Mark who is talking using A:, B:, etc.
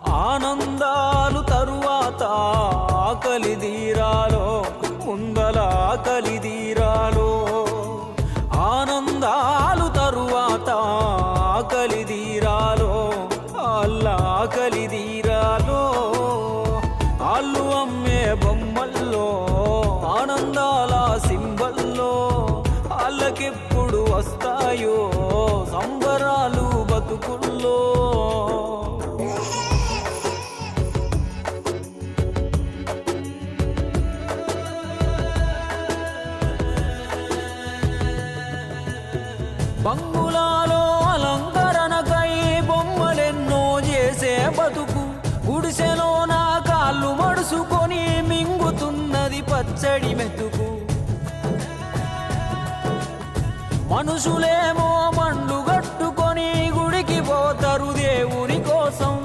A: ఆనందాలు తరువాత ఆకలి తీరాలో, ముందల ఆకలి తీరాలో. ఆనందాలు తరువాత ఆకలి తీరాలో, అల్లా ఆకలి తీరాలో. ఆళ్ళు అమ్మే బొమ్మల్లో ఆనందాల సింబల్లో వాళ్ళకెప్పుడు వస్తాయో సంబరాలు బతుకుల్లో. బంగులాలో అలంకరణకై బొమ్మలెన్నో చేసే బతుకు, గుడిసెలో నా కాళ్ళు మడుసుకొని మింగుతున్నది పచ్చడి మెతుకు. మనుషులేమో మండు